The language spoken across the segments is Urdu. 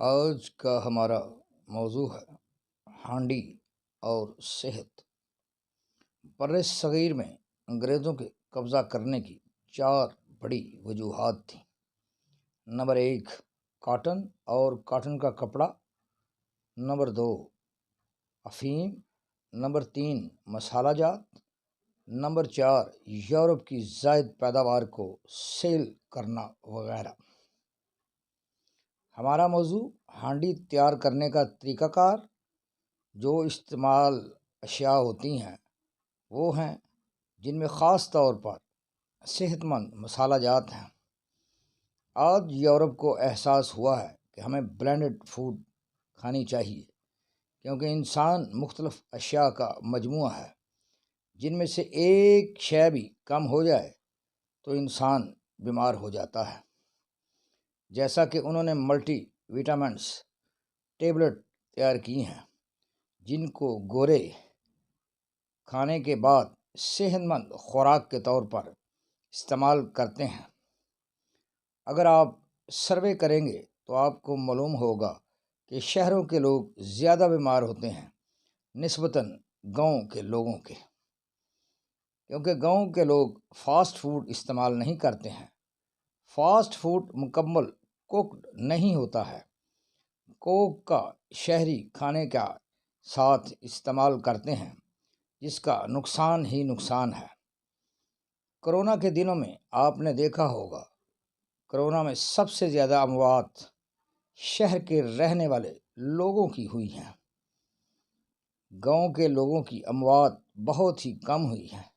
آج کا ہمارا موضوع ہے ہانڈی اور صحت۔ بر صغیر میں انگریزوں کے قبضہ کرنے کی 4 بڑی وجوہات تھیں۔ نمبر 1 کاٹن اور کاٹن کا کپڑا، نمبر 2 افیم، نمبر 3 مسالہ جات، نمبر 4 یورپ کی زائد پیداوار کو سیل کرنا وغیرہ۔ ہمارا موضوع ہانڈی تیار کرنے کا طریقہ کار۔ جو استعمال اشیاء ہوتی ہیں وہ ہیں جن میں خاص طور پر صحت مند مسالہ جات ہیں۔ آج یورپ کو احساس ہوا ہے کہ ہمیں بلینڈڈ فوڈ کھانی چاہیے، کیونکہ انسان مختلف اشیاء کا مجموعہ ہے۔ جن میں سے ایک شے بھی کم ہو جائے تو انسان بیمار ہو جاتا ہے۔ جیسا کہ انہوں نے ملٹی وٹامنس ٹیبلٹ تیار کی ہیں، جن کو گورے کھانے کے بعد صحت مند خوراک کے طور پر استعمال کرتے ہیں۔ اگر آپ سروے کریں گے تو آپ کو معلوم ہوگا کہ شہروں کے لوگ زیادہ بیمار ہوتے ہیں نسبتاً گاؤں کے لوگوں کے، کیونکہ گاؤں کے لوگ فاسٹ فوڈ استعمال نہیں کرتے ہیں۔ فاسٹ فوڈ مکمل کوکڈ نہیں ہوتا ہے۔ کوک کا شہری کھانے کا ساتھ استعمال کرتے ہیں، جس کا نقصان ہی نقصان ہے۔ کرونا کے دنوں میں آپ نے دیکھا ہوگا، کرونا میں سب سے زیادہ اموات شہر کے رہنے والے لوگوں کی ہوئی ہیں۔ گاؤں کے لوگوں کی اموات بہت ہی کم ہوئی ہیں۔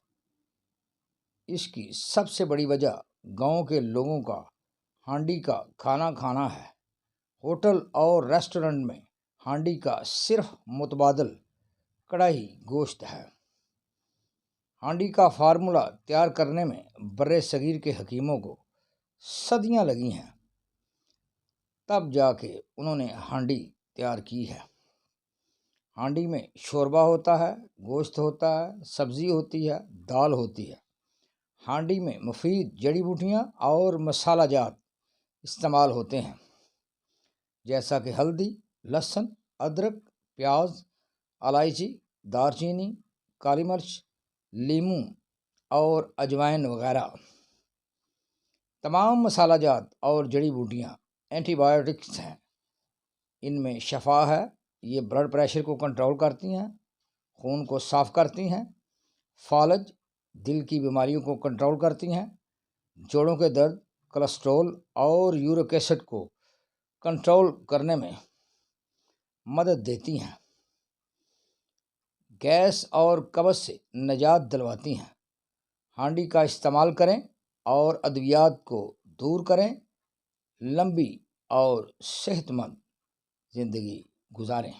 اس کی سب سے بڑی وجہ گاؤں کے لوگوں کا ہانڈی کا کھانا کھانا ہے۔ ہوٹل اور ریسٹورنٹ میں ہانڈی کا صرف متبادل کڑاہی گوشت ہے۔ ہانڈی کا فارمولا تیار کرنے میں بر صغیر کے حکیموں کو صدیاں لگی ہیں، تب جا کے انہوں نے ہانڈی تیار کی ہے۔ ہانڈی میں شوربہ ہوتا ہے، گوشت ہوتا ہے، سبزی ہوتی ہے، دال ہوتی ہے۔ ہانڈی میں مفید جڑی بوٹیاں اور مسالہ جات استعمال ہوتے ہیں، جیسا کہ ہلدی، لہسن، ادرک، پیاز، الائچی، دار چینی، کالی مرچ، لیموں اور اجوائن وغیرہ۔ تمام مسالہ جات اور جڑی بوٹیاں اینٹی بائیوٹکس ہیں۔ ان میں شفا ہے، یہ بلڈ پریشر کو کنٹرول کرتی ہیں، خون کو صاف کرتی ہیں، فالج دل کی بیماریوں کو کنٹرول کرتی ہیں، جوڑوں کے درد، کولیسٹرول اور یورک ایسڈ کو کنٹرول کرنے میں مدد دیتی ہیں، گیس اور قبض سے نجات دلواتی ہیں۔ ہانڈی کا استعمال کریں اور ادویات کو دور کریں، لمبی اور صحت مند زندگی گزاریں۔